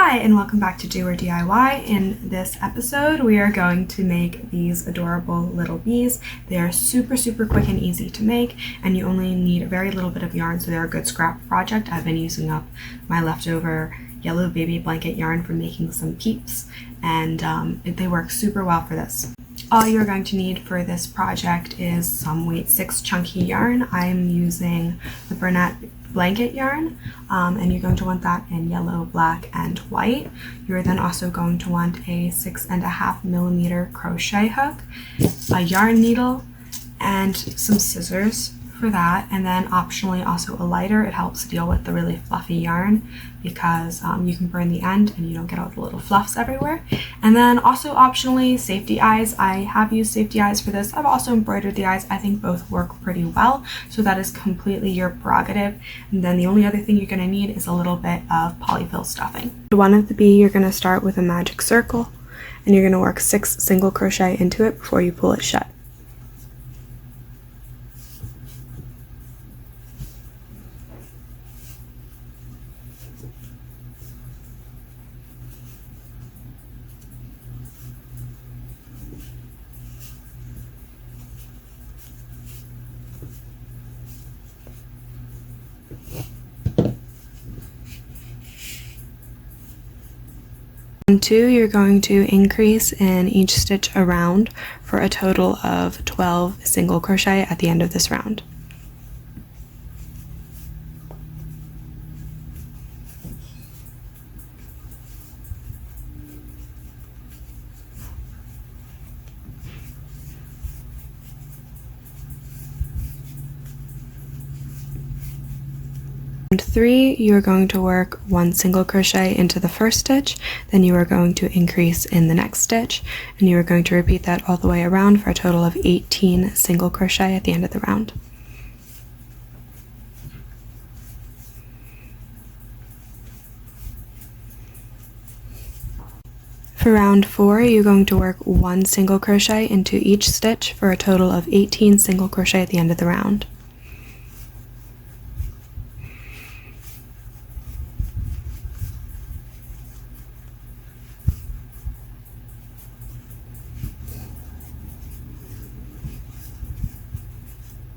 Hi, and welcome back to Do or DIY. In this episode, we are going to make these adorable little bees. They are super quick and easy to make, and you only need a very little bit of yarn, so they're a good scrap project. I've been using up my leftover yellow baby blanket yarn from making some peeps, and they work super well for this. All you're going to need for this project is some weight 6 chunky yarn. I am using the Burnett blanket yarn, and you're going to want that in yellow, black, and white. You're then also going to want a 6.5 millimeter crochet hook, a yarn needle, and some scissors for that, and then optionally also a lighter. It helps deal with the really fluffy yarn because you can burn the end and you don't get all the little fluffs everywhere. And then also optionally safety eyes. I have used safety eyes for this. I've also embroidered the eyes. I think both work pretty well, so that is completely your prerogative. And then the only other thing you're going to need is a little bit of polyfill stuffing. One of the bee, you're going to start with a magic circle, and you're going to work 6 single crochet into it before you pull it shut. And 2, you're going to increase in each stitch around for a total of 12 single crochet at the end of this round. Round 3, you are going to work 1 single crochet into the first stitch, then you are going to increase in the next stitch, and you are going to repeat that all the way around for a total of 18 single crochet at the end of the round. For round 4, you're going to work 1 single crochet into each stitch for a total of 18 single crochet at the end of the round.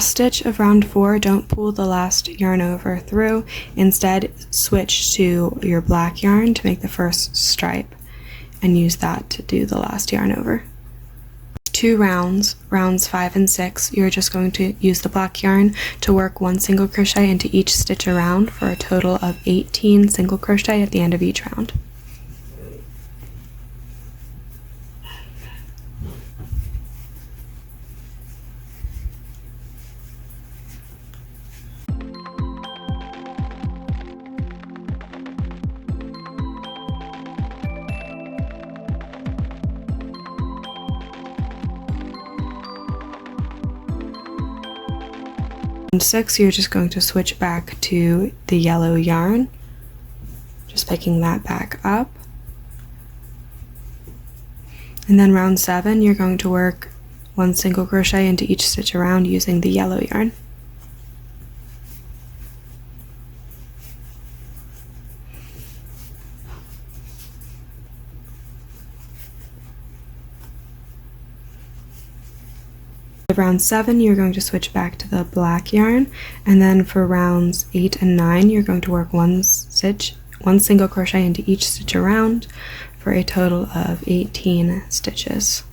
Stitch of round 4, don't pull the last yarn over through. Instead, switch to your black yarn to make the first stripe and use that to do the last yarn over. 2 rounds, rounds 5 and 6, you're just going to use the black yarn to work 1 single crochet into each stitch around for a total of 18 single crochet at the end of each round. Round 6, you're just going to switch back to the yellow yarn, just picking that back up. And then round 7, you're going to work 1 single crochet into each stitch around using the yellow yarn. For round 7, you're going to switch back to the black yarn, and then for rounds 8 and 9, you're going to work 1 single crochet into each stitch around for a total of 18 stitches.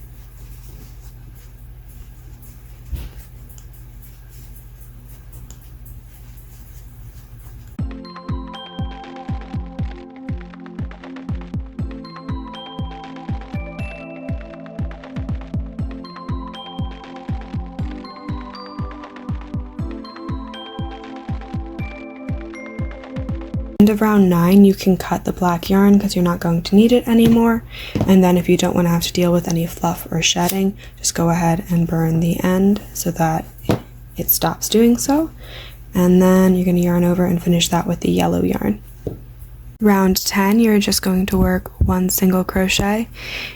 End of round 9, you can cut the black yarn because you're not going to need it anymore, and then if you don't want to have to deal with any fluff or shedding, just go ahead and burn the end so that it stops doing so, and then you're going to yarn over and finish that with the yellow yarn. Round 10, you're just going to work 1 single crochet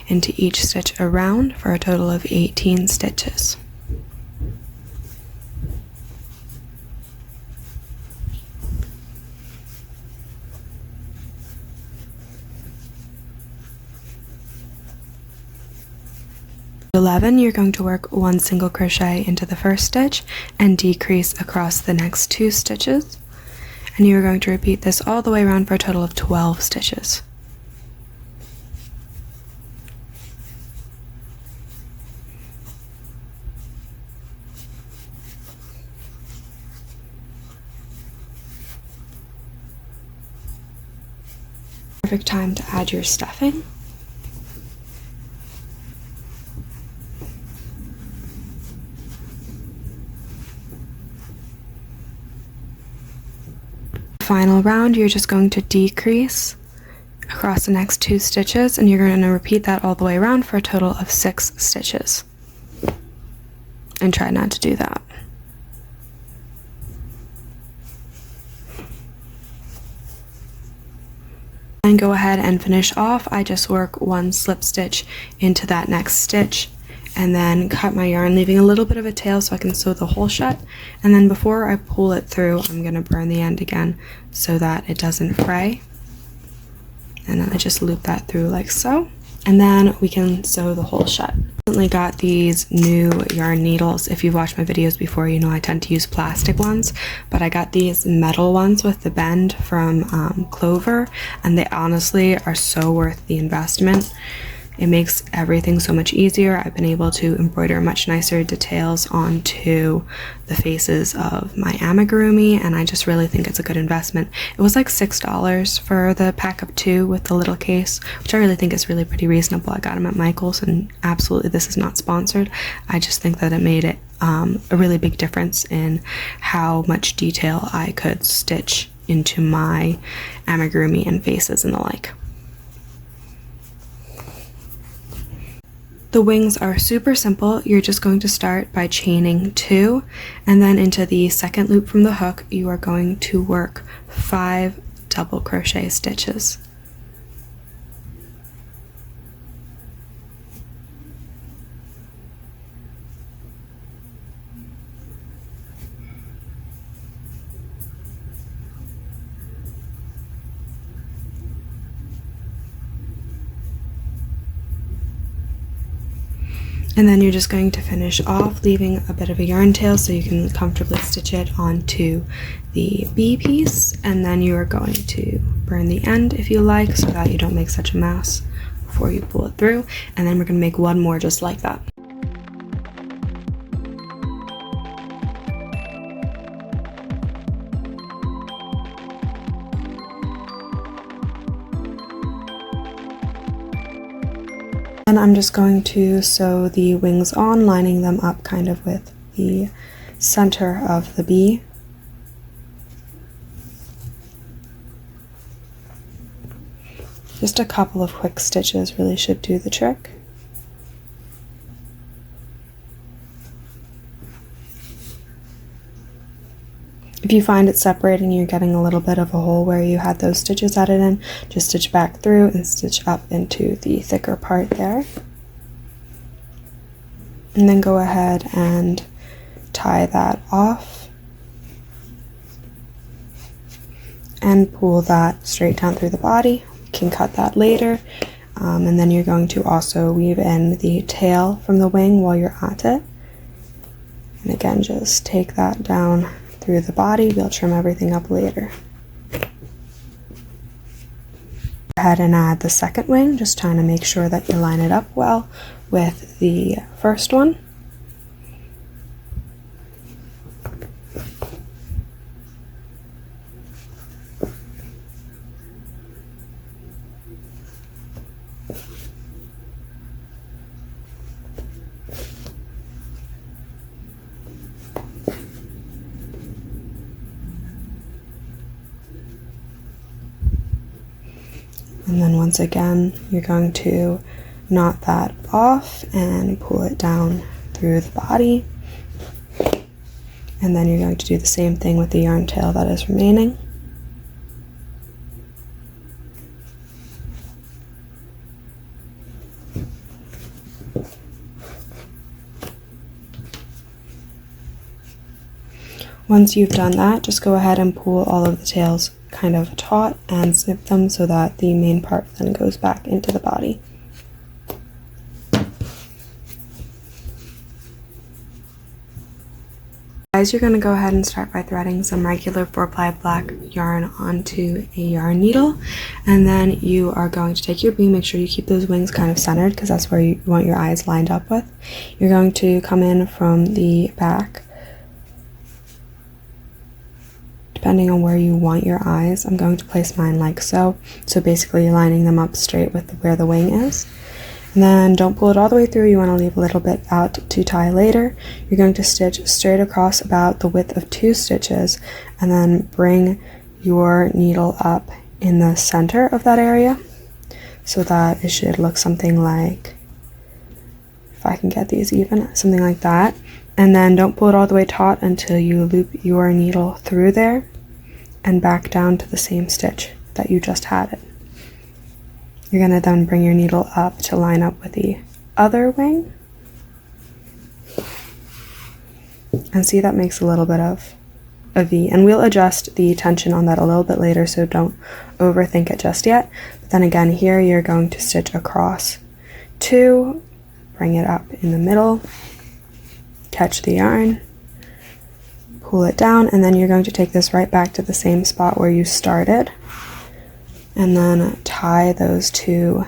into each stitch around for a total of 18 stitches. 11, you're going to work 1 single crochet into the first stitch and decrease across the next 2 stitches. And you're going to repeat this all the way around for a total of 12 stitches. Perfect time to add your stuffing. Final round, you're just going to decrease across the next 2 stitches, and you're going to repeat that all the way around for a total of 6 stitches. And try not to do that. And go ahead and finish off. I just work 1 slip stitch into that next stitch and then cut my yarn, leaving a little bit of a tail so I can sew the hole shut. And then before I pull it through, I'm going to burn the end again so that it doesn't fray. And then I just loop that through like so. And then we can sew the hole shut. I recently got these new yarn needles. If you've watched my videos before, you know I tend to use plastic ones, but I got these metal ones with the bend from Clover, and they honestly are so worth the investment. It makes everything so much easier. I've been able to embroider much nicer details onto the faces of my amigurumi, and I just really think it's a good investment. It was like $6 for the pack of 2 with the little case, which I really think is really pretty reasonable. I got them at Michael's, and absolutely, this is not sponsored. I just think that it made it a really big difference in how much detail I could stitch into my amigurumi and faces and the like. The wings are super simple. You're just going to start by chaining 2, and then into the second loop from the hook, you are going to work 5 double crochet stitches. And then you're just going to finish off, leaving a bit of a yarn tail so you can comfortably stitch it onto the bee piece. And then you are going to burn the end if you like, so that you don't make such a mess before you pull it through. And then we're going to make 1 more just like that. And I'm just going to sew the wings on, lining them up kind of with the center of the bee. Just a couple of quick stitches really should do the trick. If you find it separating, you're getting a little bit of a hole where you had those stitches added in, just stitch back through and stitch up into the thicker part there. And then go ahead and tie that off and pull that straight down through the body. You can cut that later. And then you're going to also weave in the tail from the wing while you're at it. And again, just take that down through the body. We'll trim everything up later. Go ahead and add the second wing, just trying to make sure that you line it up well with the first one. And then once again, you're going to knot that off and pull it down through the body. And then you're going to do the same thing with the yarn tail that is remaining. Once you've done that, just go ahead and pull all of the tails kind of taut and snip them so that the main part then goes back into the body. eyes, you're going to go ahead and start by threading some regular 4-ply black yarn onto a yarn needle, and then you are going to take your beam, make sure you keep those wings kind of centered because that's where you want your eyes lined up with. You're going to come in from the back, depending on where you want your eyes. I'm going to place mine like so, so basically lining them up straight with where the wing is. And then don't pull it all the way through, you want to leave a little bit out to tie later. You're going to stitch straight across about the width of 2 stitches, and then bring your needle up in the center of that area so that it should look something like, if I can get these even, something like that. And then don't pull it all the way taut until you loop your needle through there and back down to the same stitch that you just had it. You're going to then bring your needle up to line up with the other wing. And see, that makes a little bit of a V. And we'll adjust the tension on that a little bit later, so don't overthink it just yet. But then again, here you're going to stitch across 2, bring it up in the middle, catch the yarn, pull it down, and then you're going to take this right back to the same spot where you started. And then tie those 2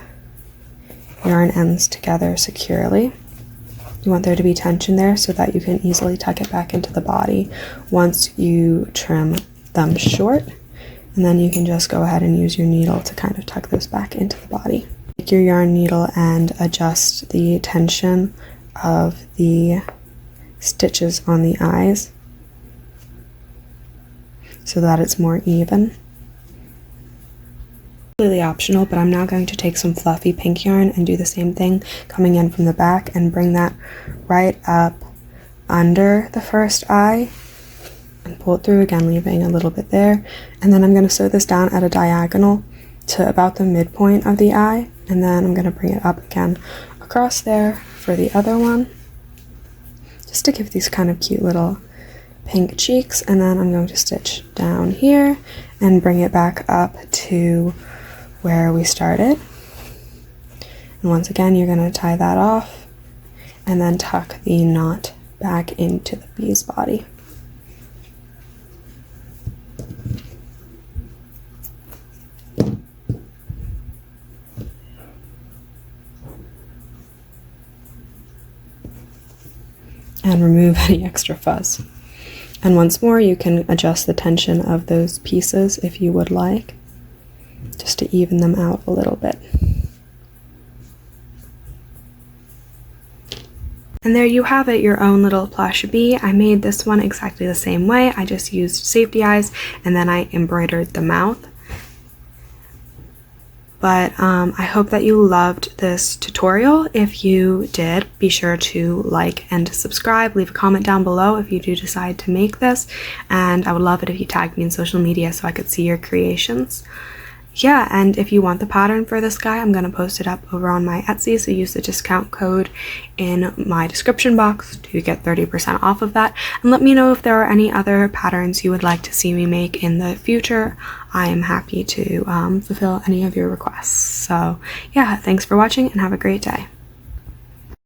yarn ends together securely. You want there to be tension there so that you can easily tuck it back into the body once you trim them short. And then you can just go ahead and use your needle to kind of tuck those back into the body. Take your yarn needle and adjust the tension of the stitches on the eyes so that it's more even. Completely optional, but I'm now going to take some fluffy pink yarn and do the same thing, coming in from the back and bring that right up under the first eye and pull it through again, leaving a little bit there. And then I'm going to sew this down at a diagonal to about the midpoint of the eye, and then I'm going to bring it up again across there for the other one, just to give these kind of cute little pink cheeks. And then I'm going to stitch down here and bring it back up to where we started. And once again, you're going to tie that off and then tuck the knot back into the bee's body. And remove any extra fuzz. And once more, you can adjust the tension of those pieces if you would like, just to even them out a little bit. And there you have it, your own little plush bee. I made this one exactly the same way. I just used safety eyes and then I embroidered the mouth. But I hope that you loved this tutorial. If you did, be sure to like and subscribe. Leave a comment down below if you do decide to make this. And I would love it if you tagged me in social media so I could see your creations. Yeah, and if you want the pattern for this guy, I'm going to post it up over on my Etsy, so use the discount code in my description box to get 30% off of that. And let me know if there are any other patterns you would like to see me make in the future. I am happy to fulfill any of your requests. So yeah, thanks for watching and have a great day.